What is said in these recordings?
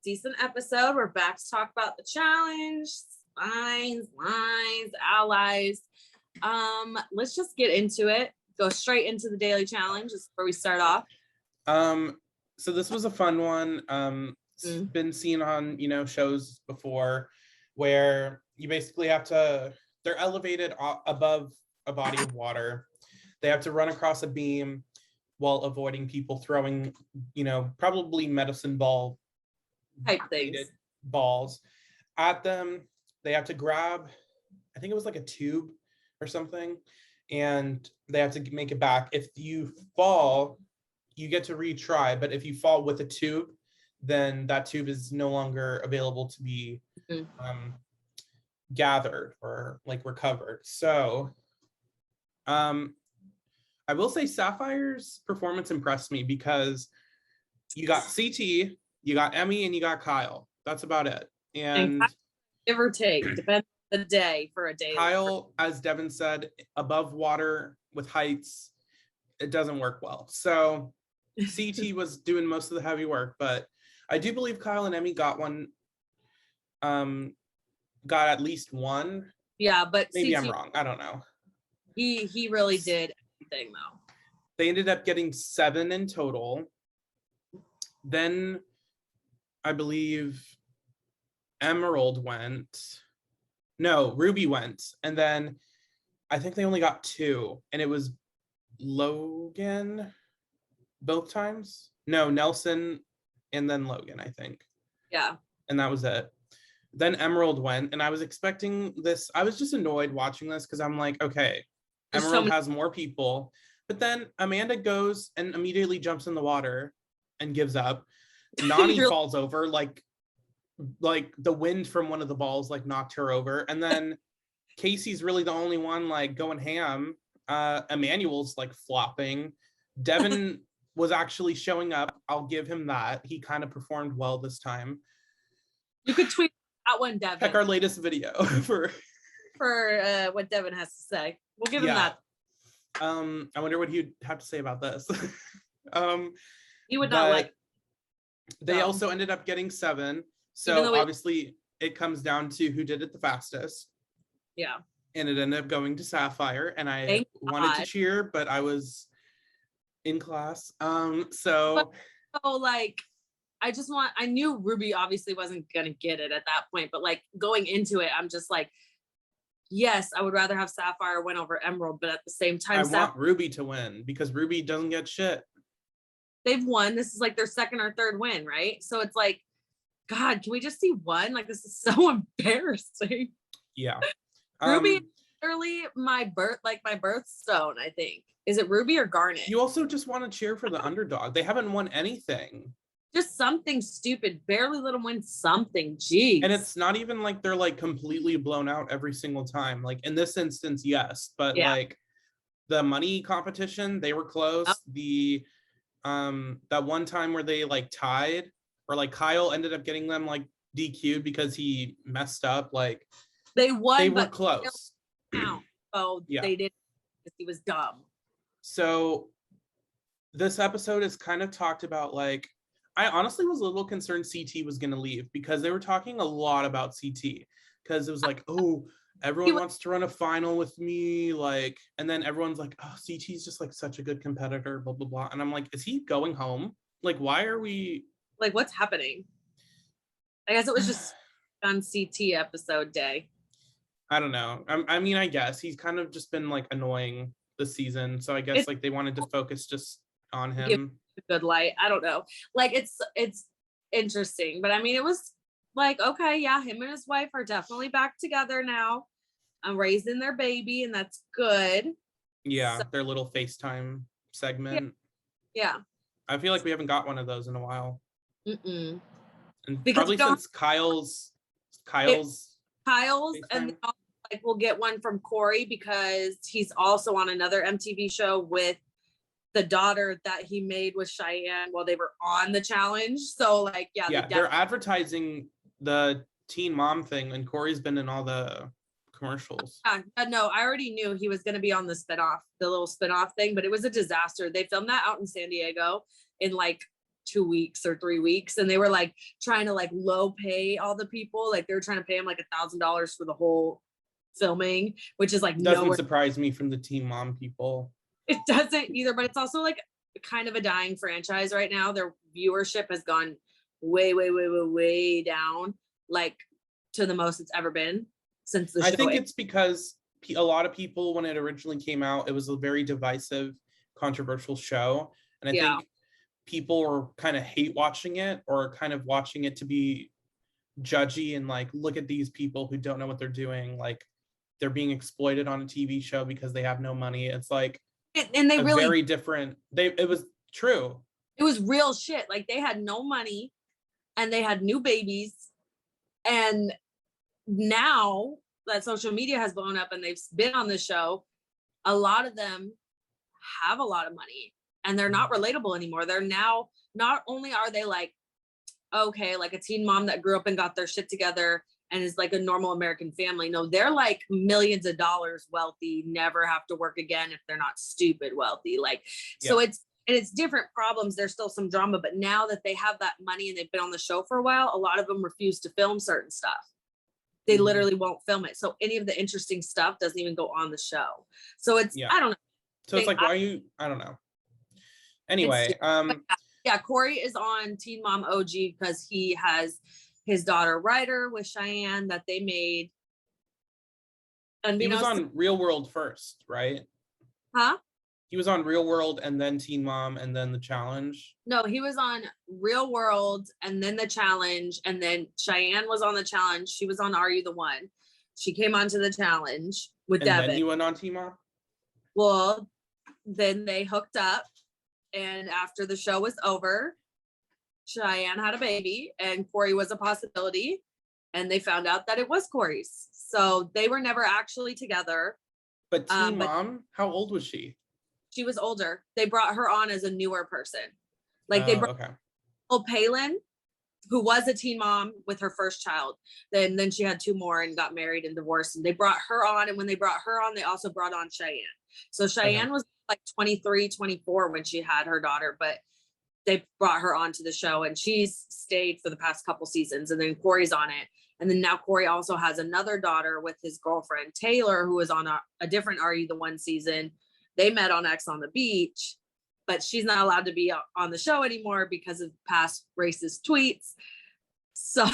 decent episode. We're back to talk about the challenge, lines, allies. Let's just get into it. Go straight into the daily challenge. This is where we start off. So this was a fun one. Been seen on, shows before where you basically have to, they're elevated above a body of water. They have to run across a beam while avoiding people throwing, probably medicine ball type things, balls at them. They have to grab, I think it was like a tube or something, and they have to make it back. If you fall, you get to retry, but if you fall with a tube, then that tube is no longer available to be gathered or like recovered. So I will say Sapphire's performance impressed me because you got CT, you got Emmy, and you got Kyle. That's about it. And give or take, depends on the day for a day. Kyle, as Devin said, above water with heights, it doesn't work well. So CT was doing most of the heavy work, but I do believe Kyle and Emmy got at least one. Yeah, but maybe CT, I'm wrong. I don't know. He really did everything though. They ended up getting 7 in total. Then I believe Ruby went, and then I think they only got 2, and it was Logan both times. No, Nelson and then Logan, I think. Yeah. And that was it. Then Emerald went, and I was expecting this. I was just annoyed watching this because I'm like, okay, Emerald has more people. But then Amanda goes and immediately jumps in the water and gives up. Nani falls over, like the wind from one of the balls like knocked her over. And then Casey's really the only one like going ham. Emmanuel's like flopping. Devin was actually showing up. I'll give him that. He kind of performed well this time. You could tweet out one, Devin. Check our latest video for what Devin has to say. We'll give him that. I wonder what he'd have to say about this. He would not like. They also ended up getting 7. So obviously it comes down to who did it the fastest. Yeah. And it ended up going to Sapphire, and I wanted to cheer, but I was in class. I knew Ruby obviously wasn't gonna get it at that point, but like going into it, I'm just like, yes, I would rather have Sapphire win over Emerald, but at the same time, I want Ruby to win because Ruby doesn't get shit. They've won. This is like their second or third win, right? So it's like, God, can we just see one? Like, this is so embarrassing. Yeah. Ruby is literally my birthstone, I think. Is it Ruby or Garnet? You also just want to cheer for the underdog. They haven't won anything. Just something stupid. Barely let them win something. Jeez. And it's not even like they're like completely blown out every single time. Like in this instance, yes. But like the money competition, they were close. Oh. That one time where they like tied, or like Kyle ended up getting them like DQ'd because he messed up. Like they won. They were close. Oh, yeah. They did because he was dumb. So this episode is kind of talked about like, I honestly was a little concerned CT was going to leave because they were talking a lot about CT because it was like, oh, everyone wants to run a final with me. Like, and then everyone's like, oh, CT's just like such a good competitor, blah, blah, blah. And I'm like, is he going home? Like, why are we like, what's happening? I guess it was just on CT episode day. I don't know. I mean, I guess he's kind of just been like annoying this season. So I guess like they wanted to focus just on him. Good light. I don't know. Like it's interesting, but I mean, it was like, okay, yeah, him and his wife are definitely back together now. I'm raising their baby, and that's good. Yeah, so, their little FaceTime segment. Yeah. I feel like we haven't got one of those in a while. Mm-mm. And because probably since Kyle's FaceTime. And like we'll get one from Corey because he's also on another MTV show with the daughter that he made with Cheyenne while they were on the challenge. So like, they're advertising the teen mom thing, and Corey's been in all the commercials. No, I already knew he was going to be on the little spinoff thing, but it was a disaster. They filmed that out in San Diego in like 2 weeks or 3 weeks, and they were like trying to like low pay all the people. Like they were trying to pay them like $1,000 for the whole filming, which is like doesn't surprise me from the Teen Mom people. It doesn't either, but it's also like kind of a dying franchise right now. Their viewership has gone way down, like to the most it's ever been since the show. I think it's because a lot of people, when it originally came out, it was a very divisive, controversial show, and I think people were kind of hate watching it, or kind of watching it to be judgy and like, look at these people who don't know what they're doing, like they're being exploited on a TV show because they have no money. It's like, and they really very different. It was true. It was real shit. Like they had no money and they had new babies, and now that social media has blown up and they've been on the show, a lot of them have a lot of money and they're not relatable anymore. They're now, not only are they like, okay, like a teen mom that grew up and got their shit together and is like a normal American family. No, they're like millions of dollars wealthy, never have to work again if they're not stupid wealthy. Like, so it's different problems. There's still some drama, but now that they have that money and they've been on the show for a while, a lot of them refuse to film certain stuff. They literally won't film it. So any of the interesting stuff doesn't even go on the show. So it's, I don't know. So it's like, I don't know. Anyway. Corey is on Teen Mom OG because he has his daughter Ryder with Cheyenne that they made. And he was on Real World first, right? Huh? He was on Real World and then Teen Mom and then The Challenge. No, he was on Real World and then The Challenge, and then Cheyenne was on The Challenge. She was on Are You the One? She came onto The Challenge with Devin. And then he went on Teen Mom? Well, then they hooked up, and after the show was over, Cheyenne had a baby and Corey was a possibility, and they found out that it was Corey's. So they were never actually together. But Teen Mom, how old was she? She was older. They brought her on as a newer person. Like they brought Palin, who was a teen mom with her first child. Then she had 2 more and got married and divorced. And they brought her on. And when they brought her on, they also brought on Cheyenne. So Cheyenne was like 23, 24 when she had her daughter, but they brought her onto the show and she's stayed for the past couple seasons. And then Corey's on it. And then now Corey also has another daughter with his girlfriend, Taylor, who was on a different Are You the One season. They met on X on the Beach, but she's not allowed to be on the show anymore because of past racist tweets. So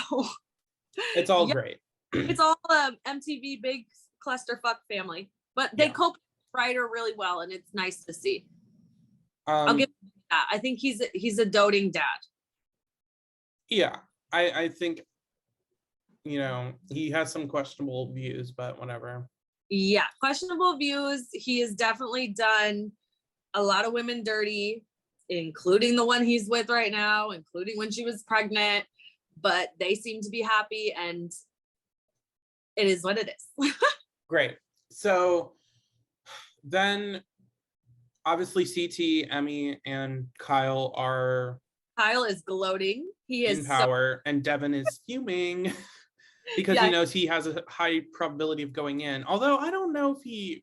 it's all great. It's all MTV big clusterfuck family, but they cope with Ryder really well, and it's nice to see. I'll give him that. I think he's a doting dad. Yeah, I think, you know, he has some questionable views, but whatever. Yeah, questionable views. He has definitely done a lot of women dirty, including the one he's with right now, including when she was pregnant, but they seem to be happy, and it is what it is. Great. So then obviously CT, Emmy, and Kyle is gloating. He is in power, and Devin is fuming. Because he knows he has a high probability of going in. Although I don't know if he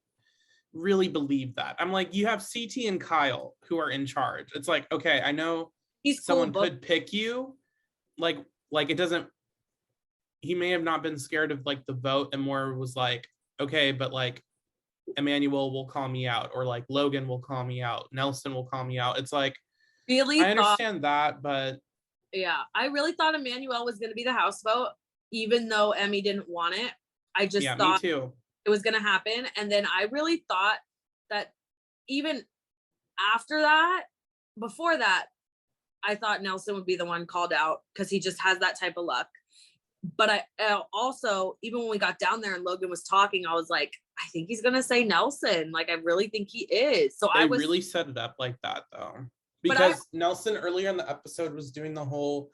really believed that. I'm like, you have CT and Kyle who are in charge. It's like, okay, I know someone could pick you. Like it doesn't, he may have not been scared of like the vote and more was like, okay, but like Emmanuel will call me out, or like Logan will call me out. Nelson will call me out. It's like, really, I understand that, but. Yeah, I really thought Emmanuel was going to be the house vote. Even though Emmy didn't want it, I just thought me too. It was going to happen. And then I really thought that even after that, before that, I thought Nelson would be the one called out because he just has that type of luck. But I also, even when we got down there and Logan was talking, I was like, I think he's going to say Nelson. Like, I really think he is. So they really set it up like that, though. Because Nelson earlier in the episode was doing the whole...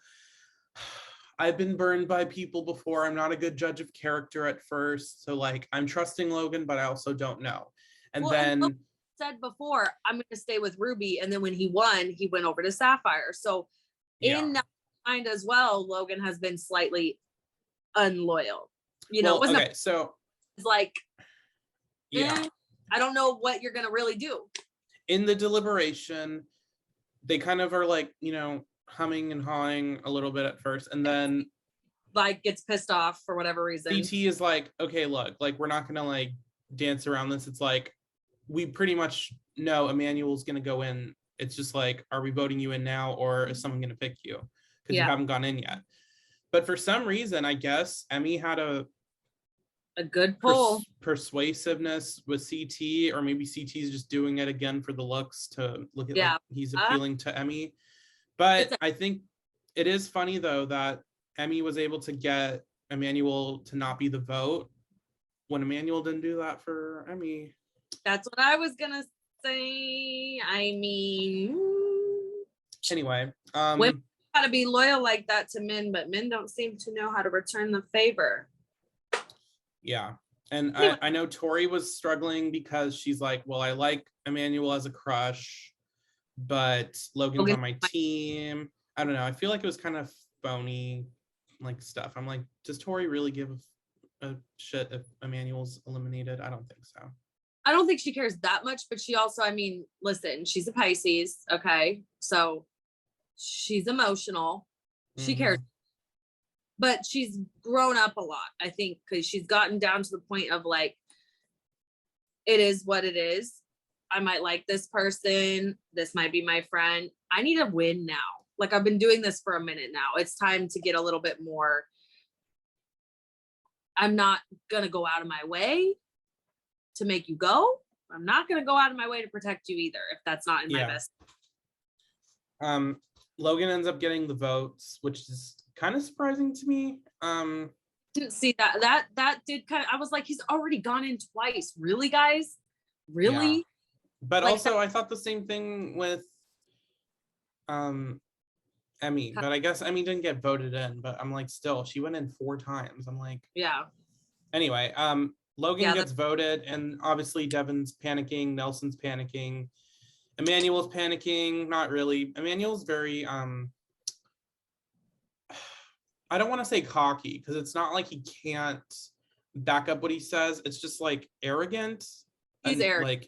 I've been burned by people before. I'm not a good judge of character at first. So like, I'm trusting Logan, but I also don't know. And then Logan said before, I'm going to stay with Ruby. And then when he won, he went over to Sapphire. So in that mind as well, Logan has been slightly unloyal. You know, so it's like, I don't know what you're going to really do. In the deliberation, they kind of are like, you know, humming and hawing a little bit at first, and then like gets pissed off for whatever reason. CT is like, okay, look, like we're not gonna like dance around this. It's like we pretty much know Emmanuel's gonna go in. It's just like, are we voting you in now, or is someone gonna pick you? Because you haven't gone in yet. But for some reason, I guess Emmy had a good pull. Persuasiveness with CT, or maybe CT is just doing it again for the looks to look at like he's appealing to Emmy. But I think it is funny though that Emmy was able to get Emmanuel to not be the vote when Emmanuel didn't do that for Emmy. That's what I was gonna say. I mean, anyway, women gotta be loyal like that to men, but men don't seem to know how to return the favor. Yeah. And anyway. I know Tori was struggling because she's like, well, I like Emmanuel as a crush, but Logan's on my team. I don't know. I feel like it was kind of phony like stuff. I'm like, does Tori really give a shit if Emmanuel's eliminated? I don't think so. I don't think she cares that much, but she also, I mean, listen, she's a Pisces, okay? So she's emotional. She cares. But she's grown up a lot, I think, because she's gotten down to the point of like, it is what it is. I might like this person. This might be my friend. I need to win now. Like, I've been doing this for a minute now. It's time to get a little bit more. I'm not going to go out of my way to make you go. I'm not going to go out of my way to protect you either, if that's not in my best. Logan ends up getting the votes, which is kind of surprising to me. Didn't see that did kind of, I was like, he's already gone in twice. Really, guys? Really? Yeah. But like, also I thought the same thing with Emmy, but I guess Emmy didn't get voted in, but I'm like, still, she went in 4 times. I'm like, yeah. Anyway, Logan gets voted, and obviously Devin's panicking, Nelson's panicking, Emmanuel's panicking. Not really. Emmanuel's very I don't want to say cocky, because it's not like he can't back up what he says. It's just like arrogant. He's arrogant.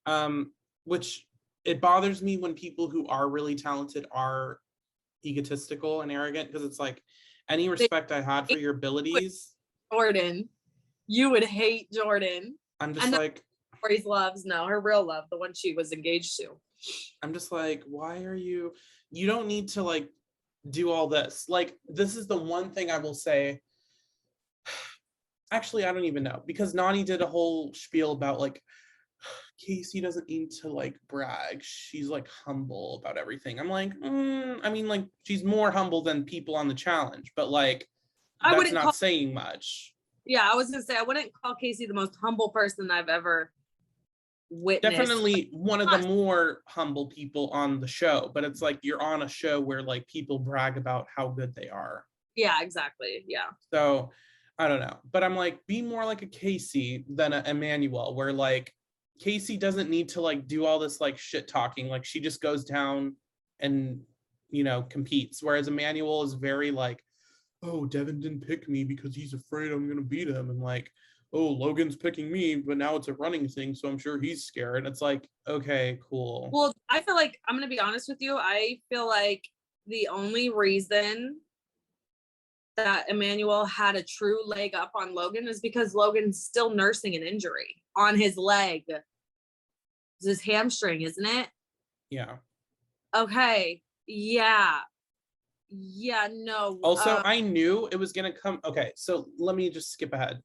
Like, which it bothers me when people who are really talented are egotistical and arrogant, because it's like, any respect I had for your abilities. Jordan, you would hate Jordan. I'm just like, Tori's loves, no, her real love, the one she was engaged to. I'm just like, why are you don't need to like do all this. Like, this is the one thing I will say. Actually, I don't even know, because Nani did a whole spiel about like, Casey doesn't need to like brag. She's like humble about everything. I'm like, I mean, like, she's more humble than people on the challenge, but like, that's not saying much. Yeah, I was gonna say, I wouldn't call Casey the most humble person I've ever witnessed. Definitely one of the more humble people on the show, but it's like, you're on a show where like people brag about how good they are. Yeah, exactly. Yeah. So I don't know, but I'm like, be more like a Casey than a Emmanuel, where like Casey doesn't need to like do all this like shit talking. Like, she just goes down and, you know, competes. Whereas Emmanuel is very like, oh, Devin didn't pick me because he's afraid I'm gonna beat him, and like, oh, Logan's picking me, but now it's a running thing, so I'm sure he's scared. It's like, okay, cool. Well, I feel like, I'm gonna be honest with you, I feel like the only reason that Emmanuel had a true leg up on Logan is because Logan's still nursing an injury on his leg. It's his hamstring, isn't it? Yeah. Okay. Yeah. Yeah, no. Also, I knew it was gonna come. Okay, so let me just skip ahead.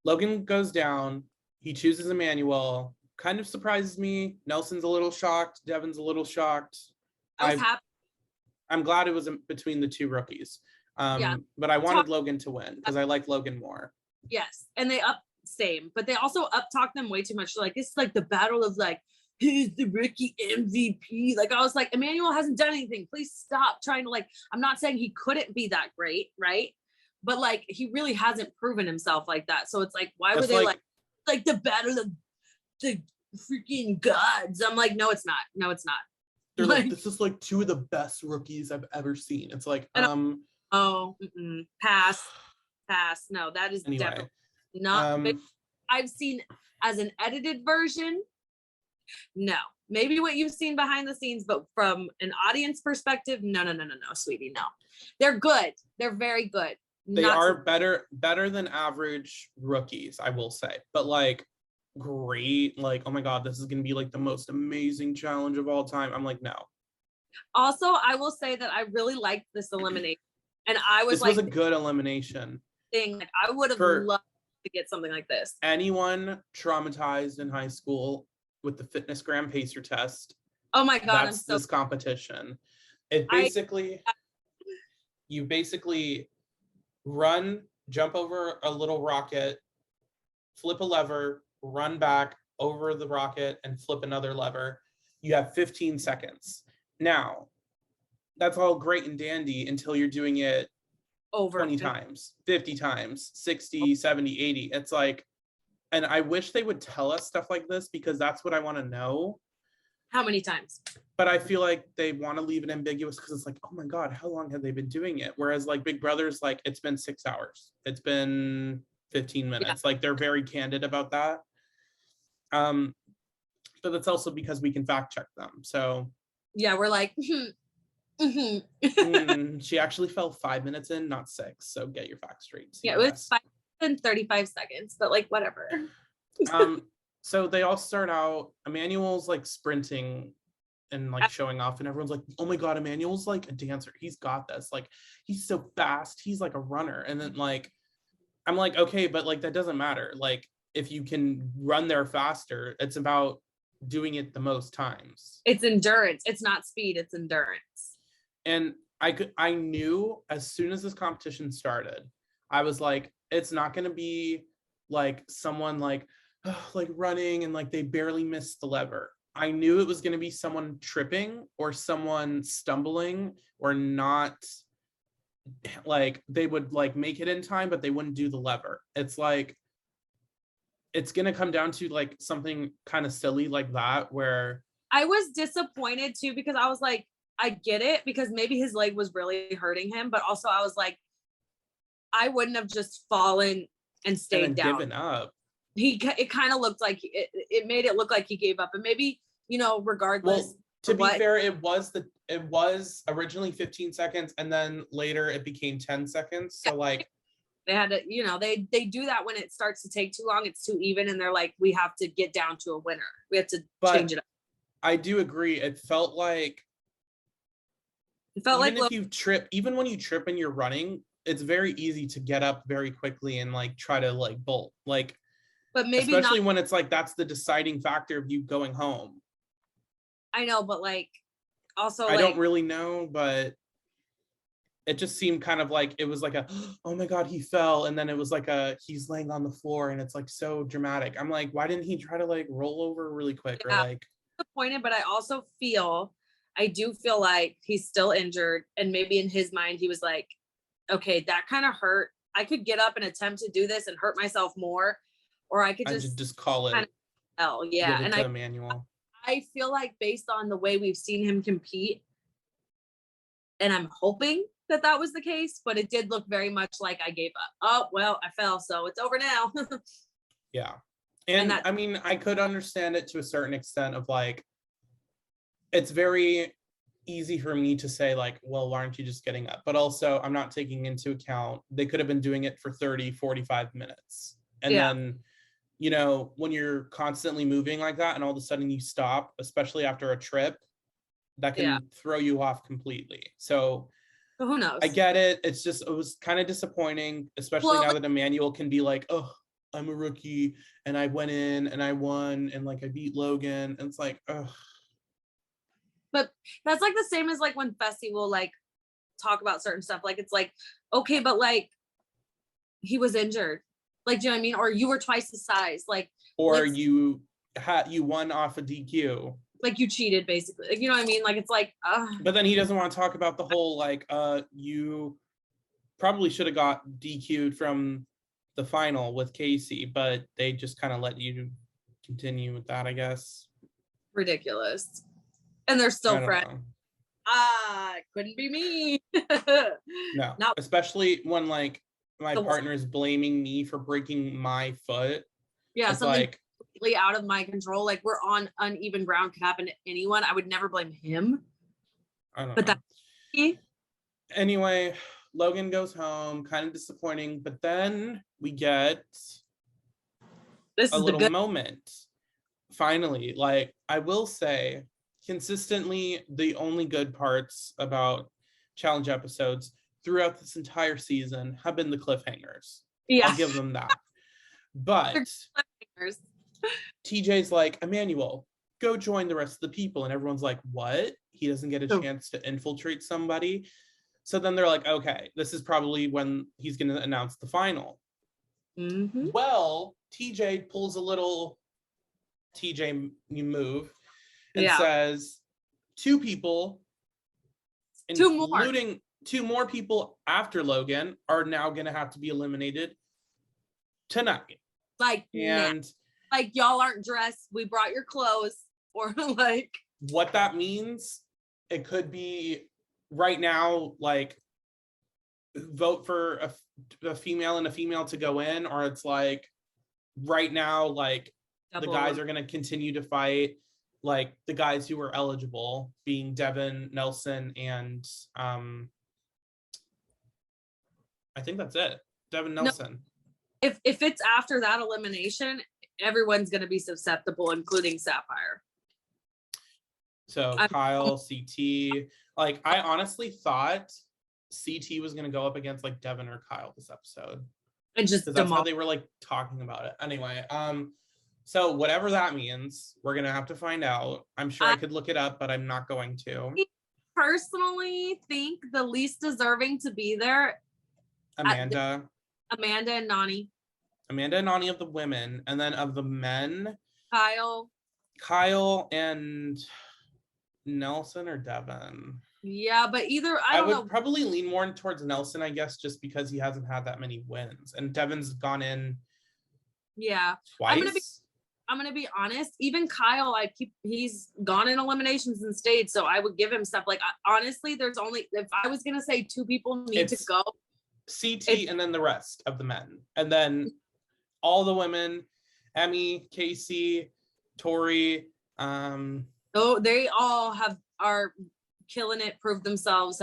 Logan goes down. He chooses Emmanuel. Kind of surprises me. Nelson's a little shocked. Devin's a little shocked. I was happy. I'm glad it was between the 2 rookies. But I wanted Logan to win because I like Logan more. Yes, and they same, but they also talk them way too much. Like, it's like the battle of like, who's the rookie MVP? Like, I was like, Emmanuel hasn't done anything. Please stop trying to like. I'm not saying he couldn't be that great, right? But like, he really hasn't proven himself like that. So it's like, why were they like the battle of the freaking gods? I'm like, no, it's not. No, it's not. They're like, this is like 2 of the best rookies I've ever seen. It's like, pass. No, that is definitely not. I've seen as an edited version, No. Maybe what you've seen behind the scenes, but from an audience perspective, no, sweetie, no. They're good. They're very good. They are better than average rookies, I will say. But like great, like, oh my God, this is gonna be like the most amazing challenge of all time. I'm like, no. Also, I will say that I really liked this elimination. And I was this was a good elimination. Like I would have loved to get something like this. Anyone traumatized in high school with the Fitness Gram Pacer test. Oh my God, that's this competition. It basically, you basically run, jump over a little rocket, flip a lever, run back over the rocket and flip another lever. You have 15 seconds. Now, that's all great and dandy until you're doing it over 20 times, 50 times, 60, 70, 80. It's like, and I wish they would tell us stuff like this because that's what I want to know. How many times? But I feel like they want to leave it ambiguous because it's like, oh my God, how long have they been doing it? Whereas like Big Brother's like, it's been 6 hours. It's been 15 minutes. Yeah. Like they're very candid about that. But that's also because we can fact check them. So yeah, we're like, she actually fell 5 minutes in, not 6. So get your facts straight. Yeah, it was 5 and 35 seconds, but like whatever. So they all start out, Emmanuel's like sprinting and like showing off, and everyone's like, oh my God, Emmanuel's like a dancer. He's got this. Like, he's so fast. He's like a runner. And then like, I'm like, okay, but like, that doesn't matter. Like, if you can run there faster, it's about doing it the most times. It's endurance. It's not speed, it's endurance. And I knew as soon as this competition started, I was like, it's not going to be like someone like running and like they barely missed the lever. I knew it was going to be someone tripping or someone stumbling or not, like they would like make it in time, but they wouldn't do the lever. It's like, it's going to come down to like something kind of silly like that, where I was disappointed too, because I was like, I get it, because maybe his leg was really hurting him, but also I was like, I wouldn't have just fallen and stayed down. Given up. It kind of looked like it made it look like he gave up, and maybe, you know, regardless. Well, to be fair, it was originally 15 seconds, and then later it became 10 seconds. So like, they had to, you know, they do that when it starts to take too long, it's too even, and they're like, we have to get down to a winner. We have to change it up. I do agree. It felt like if you trip, even when you trip and you're running, it's very easy to get up very quickly and like try to like bolt, like, but maybe especially when it's like that's the deciding factor of you going home. I know, but like also I don't really know, but it just seemed kind of like it was like a, oh my God, he fell, and then it was like a, he's laying on the floor, and it's like so dramatic. I'm like, why didn't he try to like roll over really quick? Yeah, or like disappointed, but I do feel like he's still injured, and maybe in his mind he was like, okay, that kind of hurt. I could get up and attempt to do this and hurt myself more, or I could just call it. Yeah, and I feel like based on the way we've seen him compete, and I'm hoping that was the case, but it did look very much like I gave up. Oh, well, I fell, so it's over now. Yeah. And I mean, I could understand it to a certain extent of like, it's very easy for me to say like, well, why aren't you just getting up? But also I'm not taking into account, they could have been doing it for 30, 45 minutes. And then, you know, when you're constantly moving like that and all of a sudden you stop, especially after a trip, that can throw you off completely. So who knows? I get it. It's just, it was kind of disappointing, especially now that Emmanuel can be like, oh, I'm a rookie and I went in and I won and like I beat Logan. And it's like, ugh. But that's like the same as like when Fessy will like talk about certain stuff. Like, it's like, okay, but like he was injured. Like, do you know what I mean? Or you were twice the size. Like, or you won off a DQ. Like you cheated, basically. Like, you know what I mean? Like, it's like, but then he doesn't want to talk about the whole like, you probably should have got DQ'd from the final with Casey, but they just kind of let you continue with that, I guess. Ridiculous. And they're still friends. It couldn't be me. No, especially when like my partner is blaming me for breaking my foot. Yeah, it's like completely out of my control. Like we're on uneven ground, could happen to anyone. I would never blame him. I don't But know. that's Anyway, Logan goes home, kind of disappointing, but then we get this a is the little good. moment. Finally, like I will say, consistently, the only good parts about challenge episodes throughout this entire season have been the cliffhangers. Yeah. I'll give them that. But TJ's like, Emmanuel, go join the rest of the people. And everyone's like, what? He doesn't get a chance to infiltrate somebody. So then they're like, okay, this is probably when he's going to announce the final. Mm-hmm. Well, TJ pulls a little TJ move and says 2 people, including 2 more people after Logan, are now going to have to be eliminated tonight. Like, and like y'all aren't dressed. We brought your clothes, or like what that means. It could be right now, like vote for a female and a female to go in, or it's like right now, like the guys are going to continue to fight, like the guys who were eligible being Devin, Nelson, and I think that's it. Devin, Nelson. No, if it's after that elimination, everyone's going to be susceptible, including Sapphire. So Kyle, CT, like I honestly thought CT was going to go up against like Devin or Kyle this episode. And just that's how they were like talking about it. Anyway, so whatever that means, we're gonna have to find out. I'm sure I could look it up, but I'm not going to. I personally think the least deserving to be there, Amanda and Nani. Amanda and Nani of the women, and then of the men, Kyle and Nelson or Devin. Yeah, but either I would probably lean more towards Nelson, I guess, just because he hasn't had that many wins, and Devin's gone in. Yeah, twice. I'm gonna be honest. Even Kyle, he's gone in eliminations and stayed, so I would give him stuff. Like honestly, there's only, if I was gonna say 2 people need to go, CT and then the rest of the men, and then all the women, Emmy, Casey, Tori. Oh, they all are killing it, have proved themselves.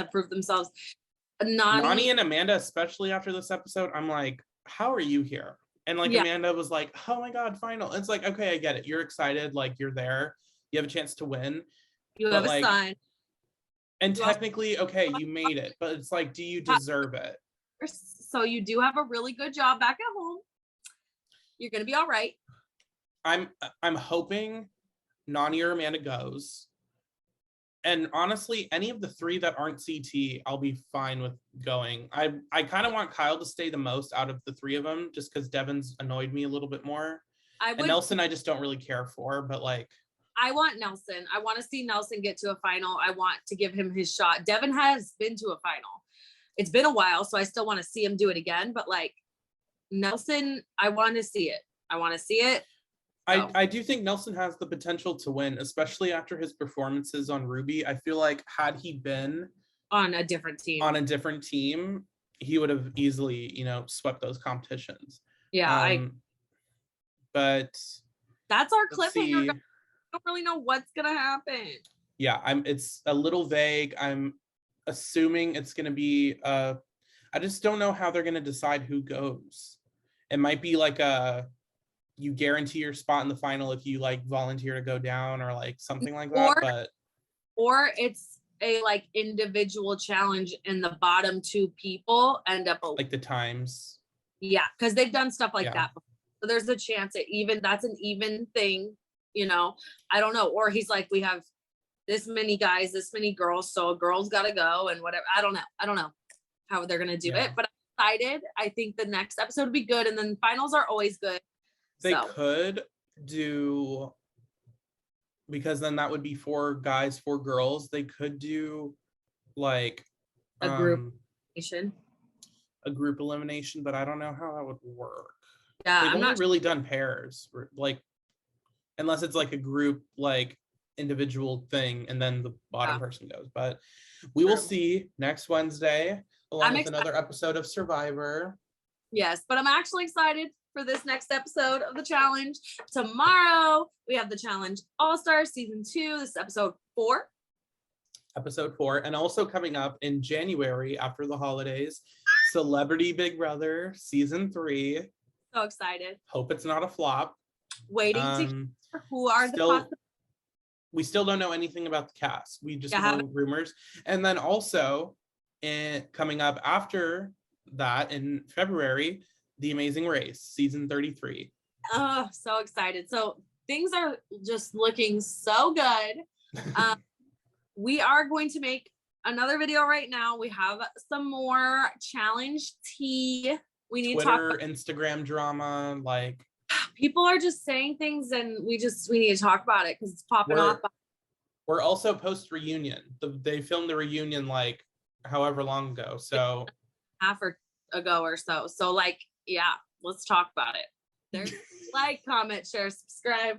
Nani and Amanda, especially after this episode, I'm like, how are you here? And like Amanda was like, oh my God, final. It's like, okay, I get it. You're excited, like you're there. You have a chance to win. You have a son. And technically, okay, you made it, but it's like, do you deserve it? So you do have a really good job back at home. You're gonna be all right. I'm hoping Nani or Amanda goes. And honestly, any of the 3 that aren't CT, I'll be fine with going. I kind of want Kyle to stay the most out of the 3 of them, just because Devin's annoyed me a little bit more. And Nelson, I just don't really care for, but like. I want Nelson. I want to see Nelson get to a final. I want to give him his shot. Devin has been to a final. It's been a while, so I still want to see him do it again. But like Nelson, I want to see it. I do think Nelson has the potential to win, especially after his performances on Ruby. I feel like had he been on a different team, he would have easily, swept those competitions. Yeah, but that's our cliffhanger. I don't really know what's gonna happen. Yeah, it's a little vague. I'm assuming it's gonna be I just don't know how they're gonna decide who goes. It might be like you guarantee your spot in the final if you like volunteer to go down, or like something like that. Or it's a like individual challenge and the bottom 2 people end up like the times. Yeah, because they've done stuff like that before. So there's a chance that's an even thing, I don't know. Or he's like, we have this many guys, this many girls, so a girl's gotta go and whatever. I don't know how they're gonna do it, but I'm excited. I think the next episode would be good, and then finals are always good. They could do, because then that would be 4 guys, 4 girls. They could do like a group elimination, but I don't know how that would work. Yeah, they've only really done pairs, like unless it's like a group, like individual thing, and then the bottom person goes. But we will see next Wednesday, along with another episode of Survivor. Yes, but I'm actually excited. for this next episode of the challenge. Tomorrow, we have the challenge All-Star Season 2. This is episode 4. Episode 4. And also coming up in January after the holidays, Celebrity Big Brother Season 3. So excited. Hope it's not a flop. Waiting to hear who are the possible. We still don't know anything about the cast. We just know rumors. And then also coming up after that in February, The Amazing Race, season 33. Oh, so excited. So things are just looking so good. We are going to make another video right now. We have some more challenge tea. We need Twitter, to talk Instagram drama, like people are just saying things and we need to talk about it because it's popping off. We're also post reunion. They filmed the reunion like however long ago. So half ago or so. So like, yeah, let's talk about it. There's like, comment, share, subscribe.